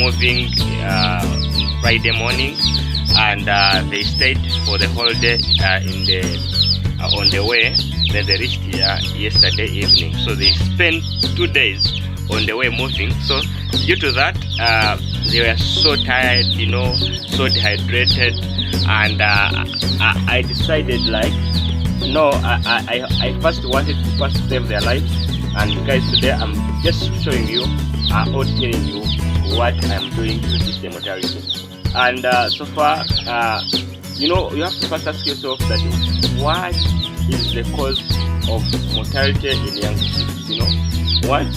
moving Friday morning, and they stayed for the whole day on the way. Then they reached here yesterday evening. So they spent 2 days on the way moving. So due to that, they were so tired, so dehydrated, and I decided, like, no, I first wanted to save their lives. And guys, today I'm just showing you or telling you what I'm doing to reduce the mortality. And so far, you have to first ask yourself that what is the cause of mortality in young chicks. One,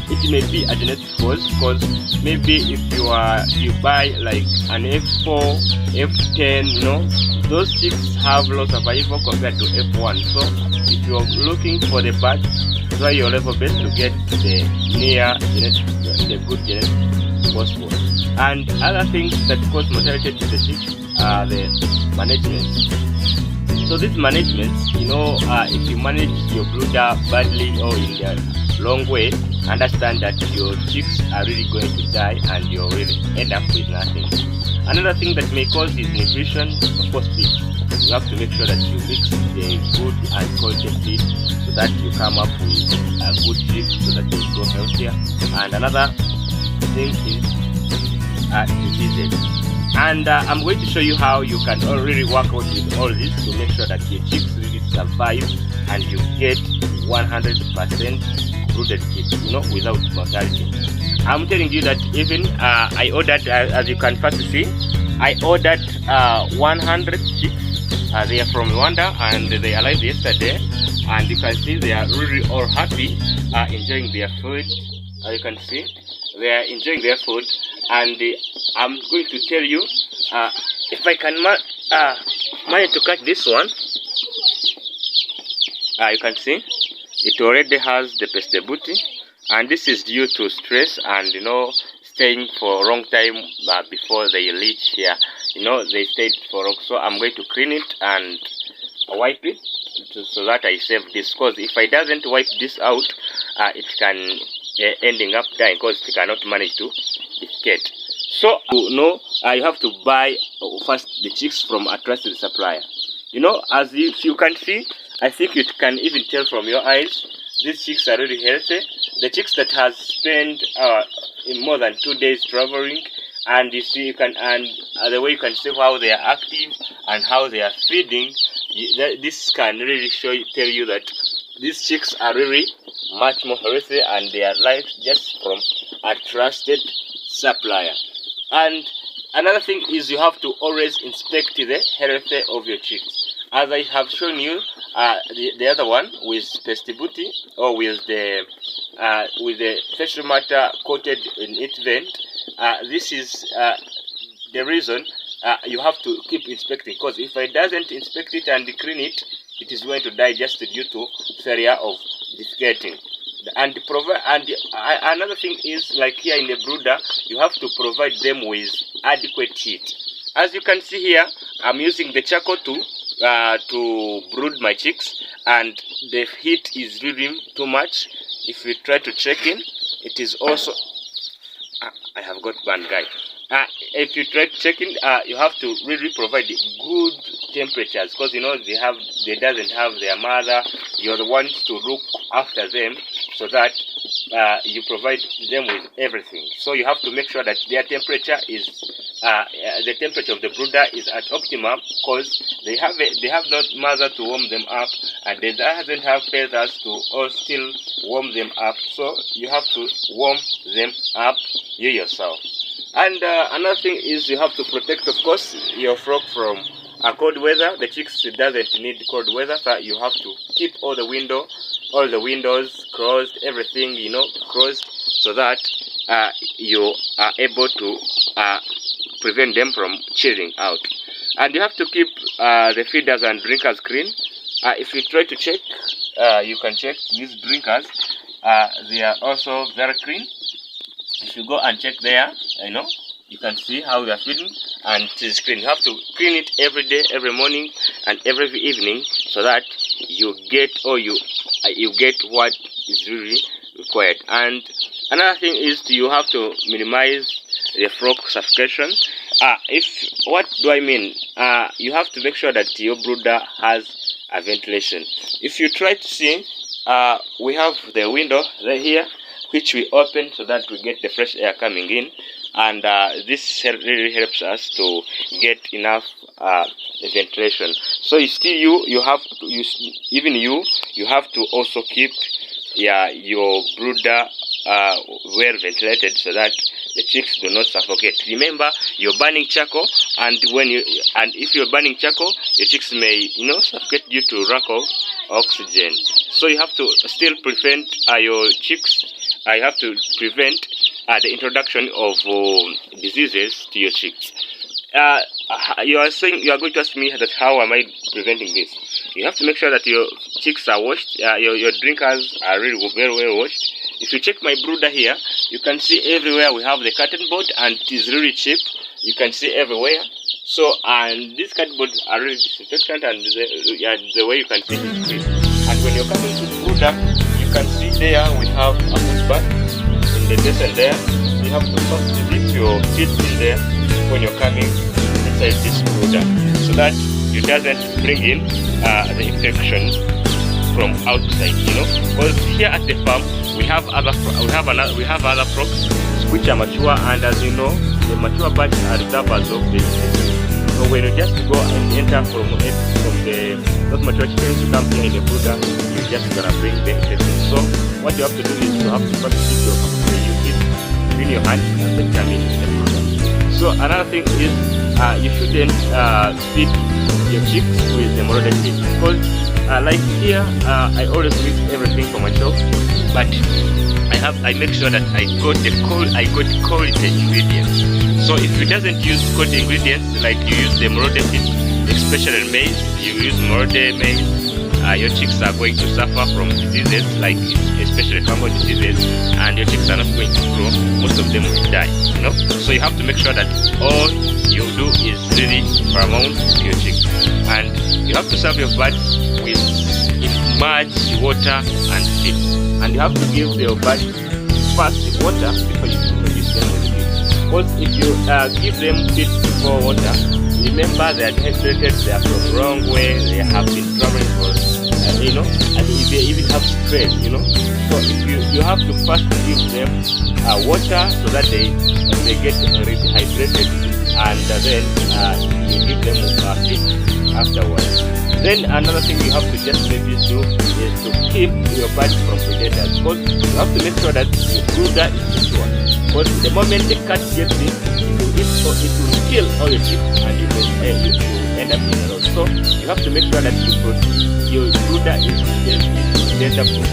it may be a genetic cause, because maybe if you buy like an F4, F10, those chicks have low survival compared to F1. So if you're looking for the batch, try your level best to get the good genetic possible. And other things that cause mortality to the chicks are the management. So this management, if you manage your brooder badly or in the long way, understand that your chicks are really going to die and you'll really end up with nothing. Another thing that may cause is nutrition. Of course, you have to make sure that you mix the good and quality feed so that you come up with a good chick so that you grow healthier. And another thing is diseases. And I'm going to show you how you can really work out with all this to make sure that your chicks really survive and you get 100% brooded chicks, without mortality. I'm telling you that even I ordered, as you can first see, I ordered 100 chicks. They are from Rwanda and they arrived yesterday, and you can see they are really all happy, enjoying their food. You can see they are enjoying their food, and I'm going to tell you if I can manage to catch this one. You can see it already has the peste booty, and this is due to stress and staying for a long time before they reach here. They stayed for long, so I'm going to clean it and wipe it so that I save this, because if I doesn't wipe this out, it can ending up dying because it cannot manage to defecate. So you have to buy first the chicks from a trusted supplier. As if you can see, I think you can even tell from your eyes, these chicks are really healthy. The chicks that has spent in more than 2 days traveling, and you see, and the way you can see how they are active and how they are feeding, this can really tell you that these chicks are really much more healthy and they are like just from a trusted supplier. And another thing is you have to always inspect the health of your chicks. As I have shown you, the other one with peste booty, or with the facial matter coated in its vent, this is the reason you have to keep inspecting, because if I doesn't inspect it and clean it, it is going to die just due to failure of defecating. And another thing is, like here in the brooder, you have to provide them with adequate heat. As you can see here, I'm using the charcoal to brood my chicks, and the heat is really too much. If you try to check in, it is also I have got burned, guys. If you try to check in, you have to really provide good temperatures, because they doesn't have their mother. You're the ones to look after them, so that you provide them with everything. So you have to make sure that their temperature is the temperature of the brooder is at optimum, because they have not mother to warm them up, and they doesn't have feathers to still warm them up. So you have to warm them up you yourself. And another thing is you have to protect, of course, your flock from cold weather. The chicks doesn't need cold weather, so you have to keep all the windows closed, everything closed, so that you are able to prevent them from chilling out. And you have to keep the feeders and drinkers clean. If you try to check, you can check these drinkers. They are also very clean. If you go and check there, you can see how they are feeding, and it is clean. You have to clean it every day, every morning, and every evening, so that you get what is really required. And another thing is you have to minimize the frog suffocation. What do I mean? You have to make sure that your brooder has a ventilation. If you try to see, we have the window right here, which we open so that we get the fresh air coming in, and this really helps us to get enough ventilation. So you have to you have to also keep your brooder well ventilated so that the chicks do not suffocate. Remember, you're burning charcoal, and if you're burning charcoal, your chicks may suffocate due to lack of oxygen. So you have to still prevent your chicks. You have to prevent the introduction of diseases to your chicks. You are going to ask me that how am I preventing this? You have to make sure that your chicks are washed. Your drinkers are really very well washed. If you check my brooder here, you can see everywhere we have the curtain board, and it is really cheap. You can see everywhere. So, and these curtain boards are really disinfectant, and the way you can see is clean. And when you're coming to the brooder, you can see there we have a food bath in the desert there. You have to first dip your feet in there when you're coming inside this brooder, so that it doesn't bring in the infection from outside. Because here at the farm we have other frogs which are mature, and as you know, the mature birds are reservoirs of vegetation. So when you just go and enter from those mature chickens to come here in the brooder, you're just gonna bring the infection. So what you have to do is you have to first keep your feet in your hand and then come in the brooder. So another thing is you shouldn't feed your chicks with the marauded feed, because like here, I always mix everything for myself, but I make sure that I got quality ingredients. So if it doesn't use quality ingredients, like you use the marauded feed, especially maize, you use marauded maize, your chicks are going to suffer from diseases, like especially fungal diseases, and your chicks are not going to grow. Most of them will die. So you have to make sure that all you do is really paramount to your chicks, and you have to serve your birds with mud, water, and feed. And you have to give your birds first water before you introduce them with feed. Because if you give them feed before water, remember they are dehydrated, they are from the wrong way, they have been traveling for and they even have stress. So if you have to first give them water so that they get rehydrated, and then you give them feed afterwards. Then another thing you have to just maybe do is to keep your birds from predators, because you have to make sure that the brooder is secure. Because the moment the cat gets in, it will kill all your chicks, and you will end up in a loss. So you have to make sure that your brooder is predator-proof.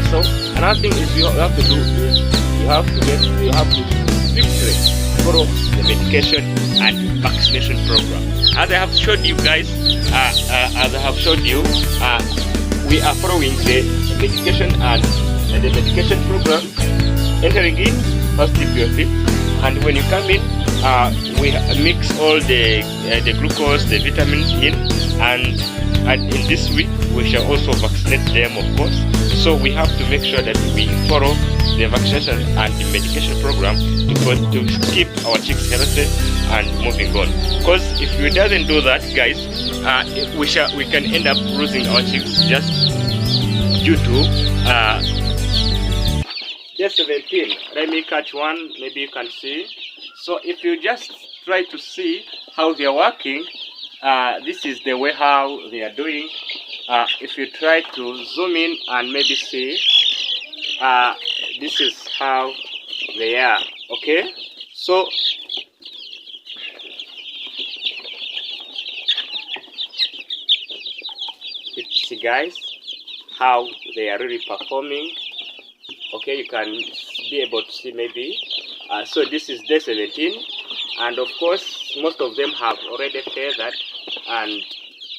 So another thing is you have to do is you have to strictly follow the medication and vaccination program. As I have showed you guys, we are following the medication and the medication program. Entering in, first dip your feet, and when you come in, we mix all the glucose, the vitamins in, and in this week we shall also vaccinate them, of course. So we have to make sure that we follow the vaccination and the medication program to keep our chicks healthy and moving on. Because if we doesn't do that, guys, we can end up losing our chicks just due to just 17. Let me catch one, maybe you can see. So if you just try to see how they are working, this is the way how they are doing. If you try to zoom in and maybe see, this is how they are. Okay, so see guys how they are really performing. Okay, you can be able to see maybe. So this is day 17, and of course most of them have already feathered, and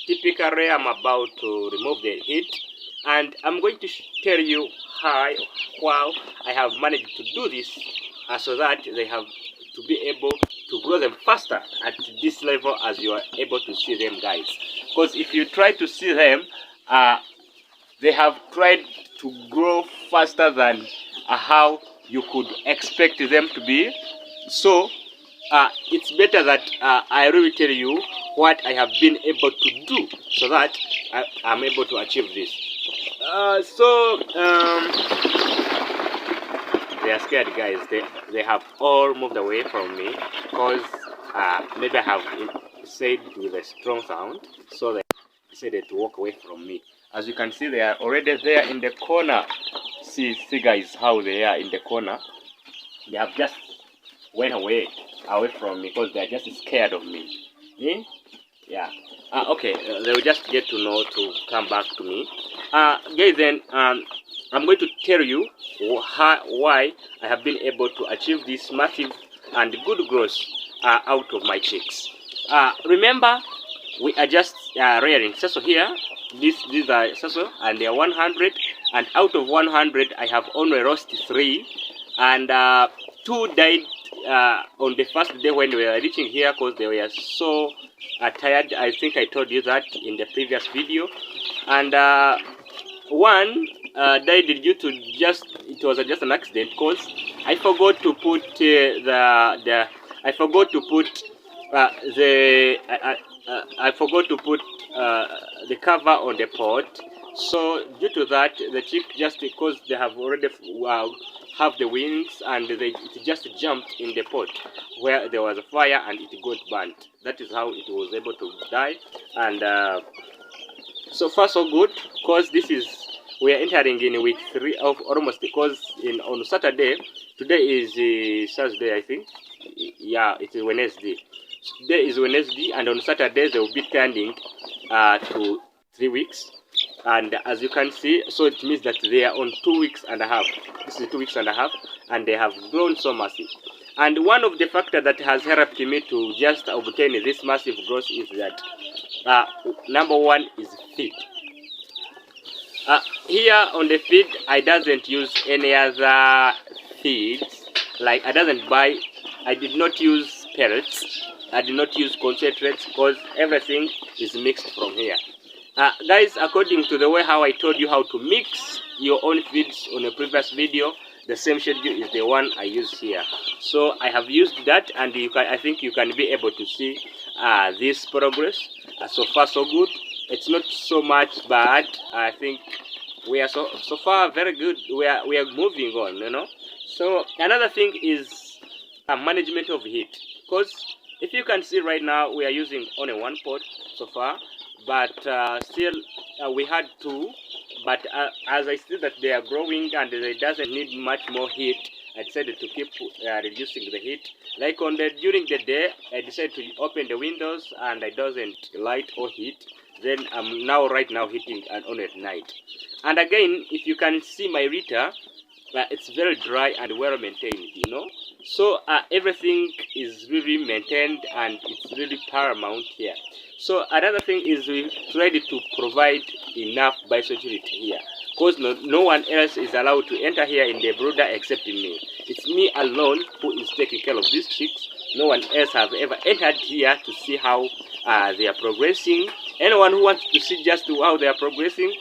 typically I'm about to remove the heat, and I'm going to tell you how I have managed to do this, so that they have to be able to grow them faster at this level as you are able to see them, guys. Because if you try to see them, they have tried to grow faster than how you could expect them to be. So it's better that I really tell you what I have been able to do, so that I'm able to achieve this. They are scared, guys. They have all moved away from me because maybe I have said with a strong sound, so they decided to walk away from me. As you can see, they are already there in the corner. See guys, how they are in the corner. They have just went away from me because they are just scared of me. Eh? Yeah. Okay. They will just get to know to come back to me. Guys, then I'm going to tell you why I have been able to achieve this massive and good growth out of my chicks. Remember, we are just rearing saso here. These are saso, and they are 100. And out of 100, I have only lost 3, and 2 died on the first day when we were reaching here because they were so tired. I think I told you that in the previous video. And one died due to it was just an accident because I forgot to put I forgot to put I forgot to put the cover on the pot. So due to that, the chick, just because they have already have the wings, and it just jumped in the pot where there was a fire and it got burnt. That is how it was able to die. And so far so good, because we are entering in week 3 of almost, because on Saturday, today is Thursday, I think. Yeah, it's Wednesday. Today is Wednesday, and on Saturday they will be turning to 3 weeks. And as you can see, so it means that they are on 2 weeks and a half. This is 2 weeks and a half, and they have grown so massive. And one of the factors that has helped me to just obtain this massive growth is that number one is feed. Here on the feed, I doesn't use any other feeds. Like I did not use pellets. I did not use concentrates, because everything is mixed from here. Guys, according to the way how I told you how to mix your own feeds on a previous video, the same schedule is the one I use here. So I have used that, and I think you can be able to see this progress. So far so good. It's not so much bad. I think we are so far very good. We are moving on, you know. So another thing is management of heat, because if you can see right now, we are using only 1 pot so far, but still we had 2. But as I see that they are growing and it doesn't need much more heat, I decided to keep reducing the heat. Like during the day, I decided to open the windows and it doesn't light or heat. Then I'm right now heating on at night. And again, if you can see my litter, it's very dry and well maintained, you know. So everything is really maintained and it's really paramount here. So another thing is we tried to provide enough biosecurity here, because no one else is allowed to enter here in the brooder except me. It's me alone who is taking care of these chicks. No one else have ever entered here to see how they are progressing. Anyone who wants to see just how they are progressing,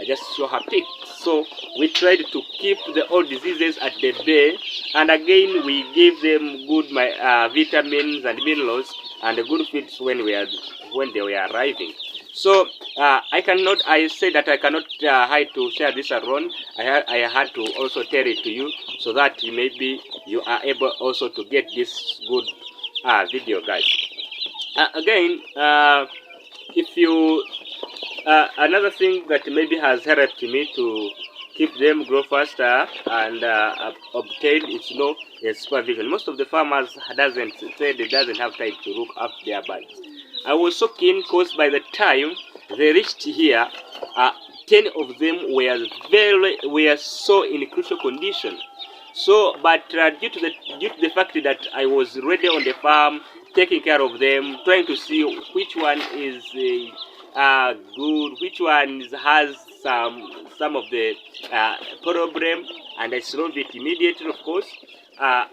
I just show her pic. So we tried to keep the old diseases at the bay, and again we gave them good vitamins and minerals and good feeds when they were arriving. So I say that I cannot hide to share this alone. I had to also tell it to you, so that maybe you are able also to get this good video, guys. Again, if you another thing that maybe has helped me to keep them grow faster and obtain its supervision. Most of the farmers doesn't have time to look after their birds. I was so keen, because by the time they reached here, 10 of them were so in crucial condition. So, but due to the fact that I was already on the farm, taking care of them, trying to see which one is good, which one has some of the problem, and I solved it immediately, of course.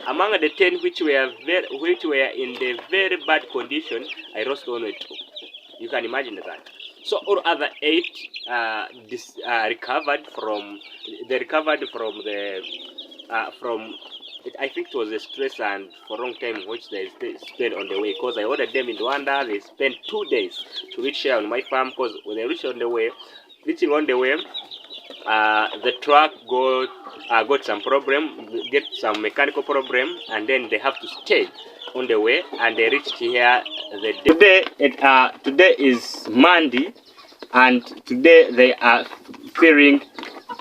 Among the 10 which were in the very bad condition, I lost only 2. You can imagine that. So all other 8 recovered from the I think it was a stress and for a long time which they spent on the way, because I ordered them in Rwanda. They spent 2 days to reach here on my farm, because when they reached on the way, the truck got some problem, get some mechanical problem, and then they have to stay on the way, and they reached here today is Monday, and today they are filling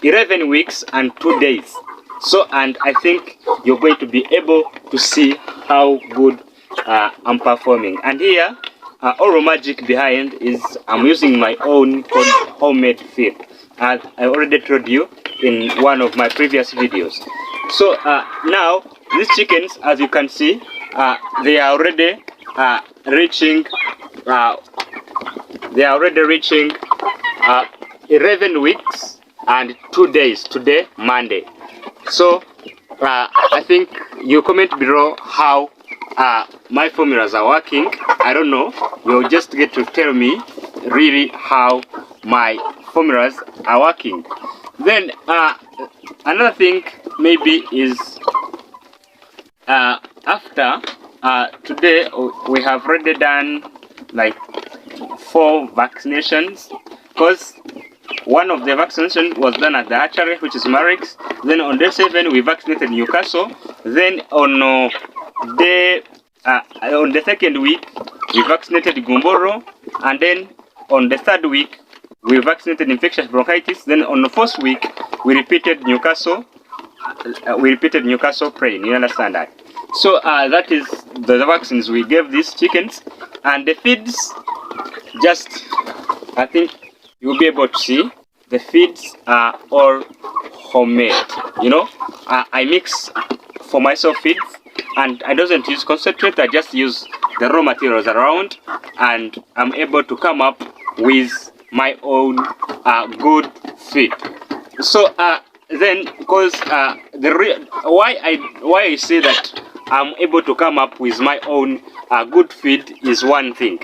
11 weeks and 2 days. So, and I think you're going to be able to see how good I'm performing. And here, all magic behind is I'm using my own homemade feed, as I already told you in one of my previous videos. So now these chickens, as you can see, they are already reaching 11 weeks and 2 days today, Monday. So I think you comment below how my formulas are working. I don't know, you'll just get to tell me really how my formulas are working. Then another thing maybe is after today we have already done like 4 vaccinations, because one of the vaccinations was done at the hatchery, which is Marix. Then on day 7 we vaccinated Newcastle. Then on the 2nd week we vaccinated Gumboro, and then on the 3rd week we vaccinated infectious bronchitis. Then on the 4th week we repeated Newcastle. Plain. You understand that? So that is the vaccines we gave these chickens, and the feeds. Just I think you'll be able to see the feeds are all homemade. You know, I mix for myself feeds, and I don't use concentrate. I just use the raw materials around, and I'm able to come up with my own good feed. So then, because why I say that I'm able to come up with my own good feed is one thing,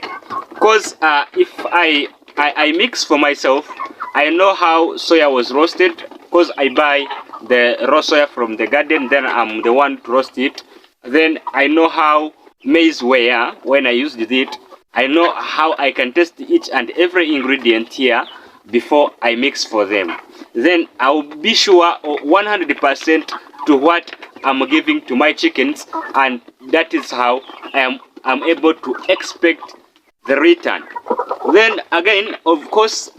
because if I mix for myself, I know how soya was roasted, because I buy the raw soya from the garden, then I'm the one to roast it. Then I know how maize were when I used it. I know how I can test each and every ingredient here before I mix for them. Then I'll be sure 100% to what I'm giving to my chickens, and that is how I'm able to expect the return. Then again, of course,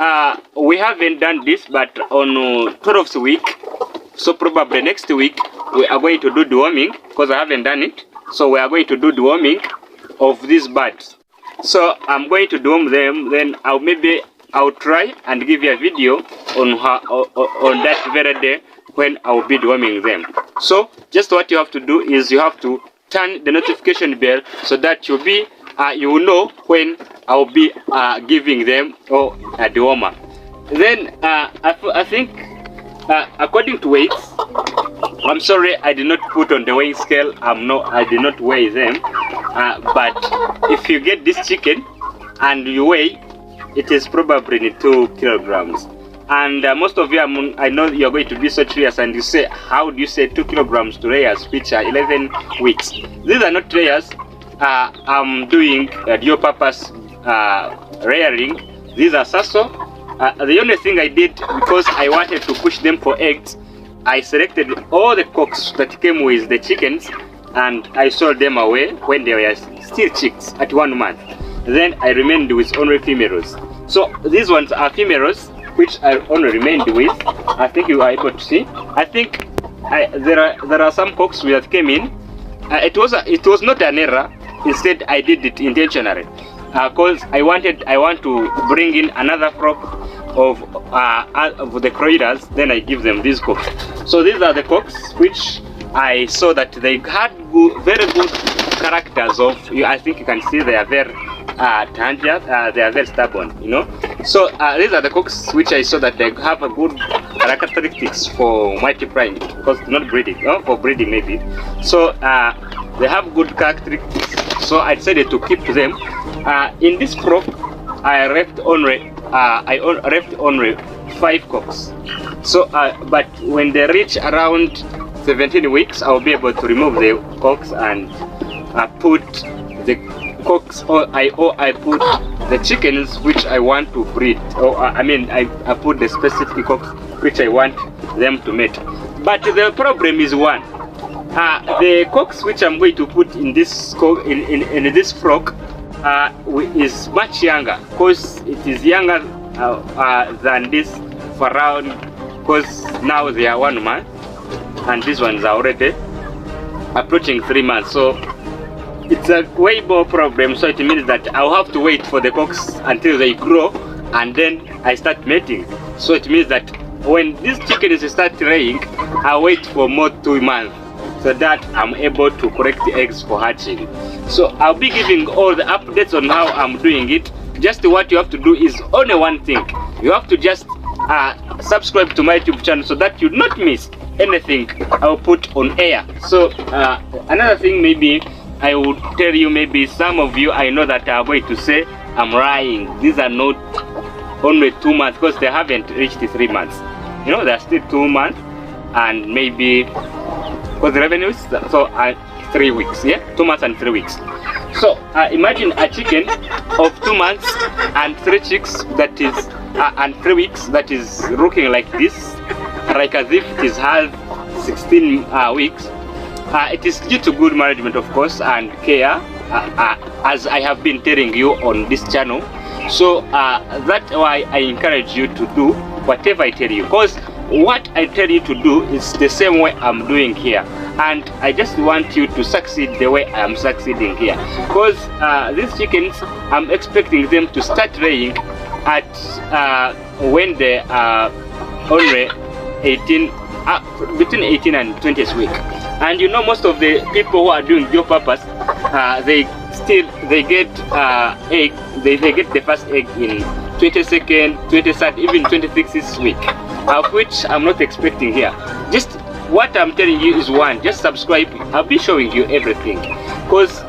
we haven't done this, but on 12th week, so probably next week, we are going to do deworming, because I haven't done it. So we are going to do deworming of these birds. So I'm going to deworm them, then I'll try and give you a video on that very day when I'll be deworming them. So just what you have to do is you have to turn the notification bell, so that you will know when I'll be giving them a dewormer. Then I think according to weights, I'm sorry I did not put on the weighing scale. I did not weigh them. But if you get this chicken and you weigh, it is probably 2 kilograms. And most of you, I know you're going to be so curious, and you say, how do you say 2 kilograms to layers which are 11 weeks? These are not layers. I'm doing dual purpose rearing. These are sasso. The only thing I did, because I wanted to push them for eggs, I selected all the cocks that came with the chickens, and I sold them away when they were still chicks at 1 month. Then I remained with only females. So these ones are females, which I only remained with. I think you are able to see. I think there are some cocks that came in. It was not an error. Instead, I did it intentionally, because I want to bring in another crop of the croiders. Then I give them these cocks. So these are the cocks which I saw that they had very good characters of. I think you can see they are very they are very stubborn, you know. So these are the cocks which I saw that they have a good characteristics for multiplying, because not breeding, for breeding maybe. So they have good characteristics. So I decided to keep them. In this crop, I left only 5 cocks. So, but when they reach around 17 weeks, I'll be able to remove the cocks and put the cocks, or I put the chickens which I want to breed, or I put the specific cocks which I want them to mate. But the problem is one. The cocks which I'm going to put in this in this flock is much younger, because it is younger than this for around, because now they are 1 month and these ones are already approaching 3 months. So it's a way more problem. So it means that I'll have to wait for the cocks until they grow and then I start mating. So it means that when these chickens start laying, I'll wait for more 2 months so that I'm able to collect the eggs for hatching. So I'll be giving all the updates on how I'm doing it. Just what you have to do is only one thing. You have to just subscribe to my YouTube channel so that you not miss anything I'll put on air. So another thing, maybe I would tell you, maybe some of you I know that are going to say I'm lying. These are not only 2 months, because they haven't reached 3 months. You know, they're still 2 months and maybe, because the revenue is so 3 weeks, yeah, 2 months and 3 weeks. So imagine a chicken of 2 months and 3 chicks, that is and 3 weeks, that is looking like this, like as if it has 16 weeks. It is due to good management, of course, and care, as I have been telling you on this channel. So that's why I encourage you to do whatever I tell you, because what I tell you to do is the same way I'm doing here, and I just want you to succeed the way I'm succeeding here. Because these chickens, I'm expecting them to start laying at when they are only 18, between 18 and 20th week. And you know, most of the people who are doing dual purpose, they get egg, they get the first egg in 22nd, 23rd, even 26th week, of which I'm not expecting here. Just what I'm telling you is one, just subscribe. I'll be showing you everything, because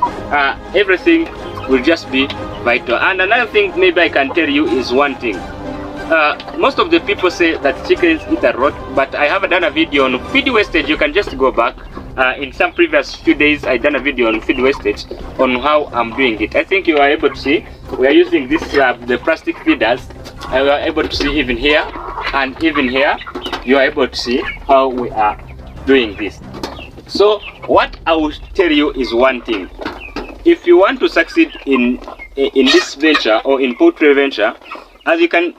everything will just be vital. And another thing maybe I can tell you is one thing. Most of the people say that chickens eat a lot, but I have done a video on feed wastage. You can just go back. In some previous few days, I done a video on feed wastage, on how I'm doing it. I think you are able to see. We are using this the plastic feeders. We are able to see even here and even here. You are able to see how we are doing this. So what I will tell you is one thing. If you want to succeed in this venture, or in poultry venture, as you can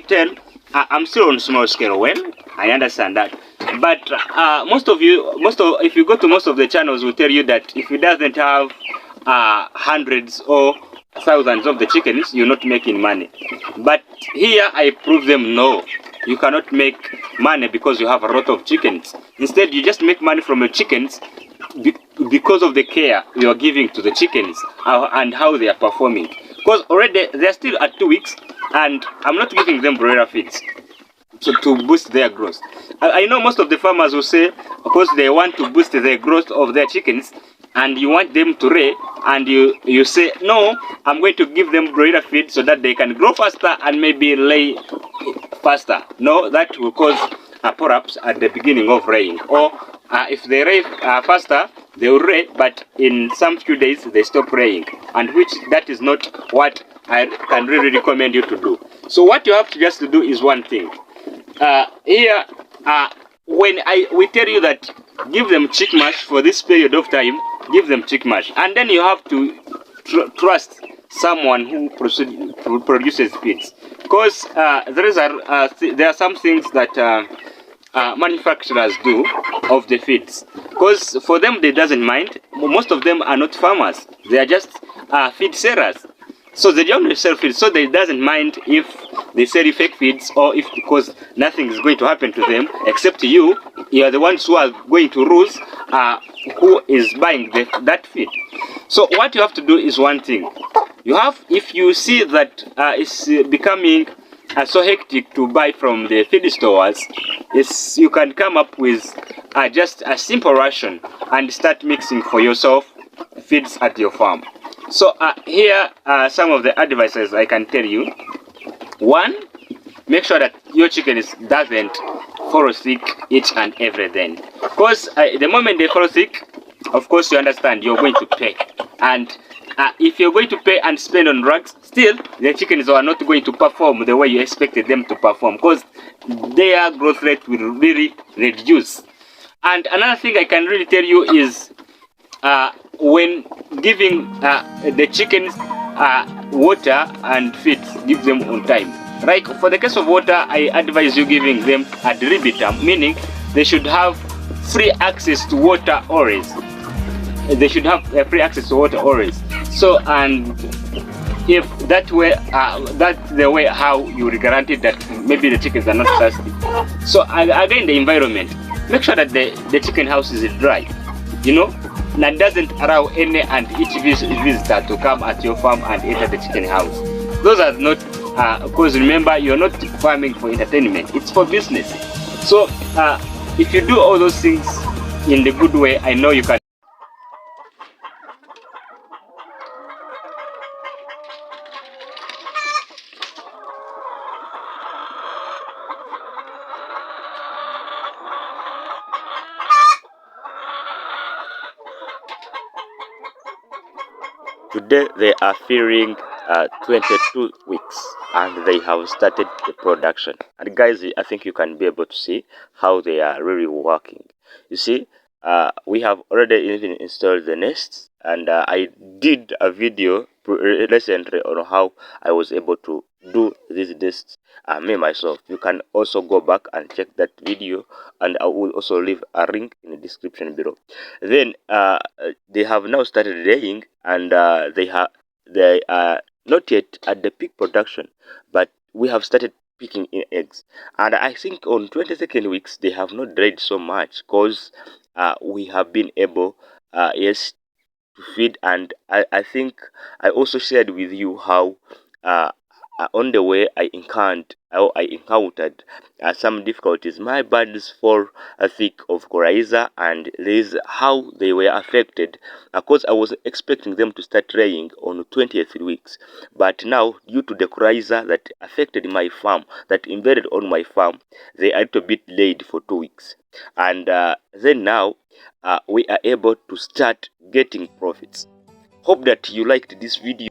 tell, I'm still on small scale. Well, I understand that, but if you go to most of the channels, will tell you that if it doesn't have hundreds or thousands of the chickens, you're not making money. But here I prove them no, you cannot make money because you have a lot of chickens. Instead, you just make money from your chickens because of the care you are giving to the chickens and how they are performing. Because already they are still at 2 weeks, and I'm not giving them broiler feeds to boost their growth. I know most of the farmers will say, of course, they want to boost the growth of their chickens, and you want them to lay, and you say, no, I'm going to give them broiler feed so that they can grow faster and maybe lay faster. No, that will cause polyps at the beginning of laying. Or if they lay faster, they will lay, but in some few days they stop laying, and which that is not what I can really recommend you to do. So what you have to just do is one thing. Here, when we tell you that give them chick mash for this period of time, give them chick mash, and then you have to trust someone who produces feeds, because there are some things that manufacturers do of the feeds, because for them they doesn't mind. Most of them are not farmers, they are just feed sellers. So they don't sell feeds, so they doesn't mind if they sell fake feeds, or if, because nothing is going to happen to them except you are the ones who are going to lose who is buying that feed. So what you have to do is one thing. If you see that it's becoming so hectic to buy from the feed stores, you can come up with just a simple ration and start mixing for yourself feeds at your farm. So here are some of the advices I can tell you. One, make sure that your chicken doesn't fall sick each and every day. Because the moment they fall sick, of course you understand you're going to pay. And if you're going to pay and spend on drugs, still the chickens are not going to perform the way you expected them to perform, because their growth rate will really reduce. And another thing I can really tell you is when giving the chickens water and feed, give them on time. Right? For the case of water, I advise you giving them ad libitum, meaning they should have free access to water always. They should have free access to water always. So, and if that way, that's the way how you will guarantee that maybe the chickens are not thirsty. So again, the environment, make sure that the chicken house is dry, you know, that doesn't allow any and each visitor to come at your farm and enter the chicken house. Those are not, because remember, you're not farming for entertainment, it's for business. So if you do all those things in the good way, I know you can. Today they are filling 22 weeks and they have started the production. And guys, I think you can be able to see how they are really working. You see, we have already even installed the nests, and I did a video recently on how I was able to do these nests me myself. You can also go back and check that video, and I will also leave a link in the description below. Then they have now started laying, and they are not yet at the peak production, but we have started picking in eggs. And I think on 22nd weeks they have not laid so much, because we have been able, yes, to feed. And I think I also shared with you how uh, on the way I encountered some difficulties. My birds fall thick of coryza, and this how they were affected, because I was expecting them to start laying on 20th weeks, but now due to the coryza that affected my farm, that invaded on my farm, they are a little bit laid for 2 weeks. And then now we are able to start getting profits. Hope that you liked this video.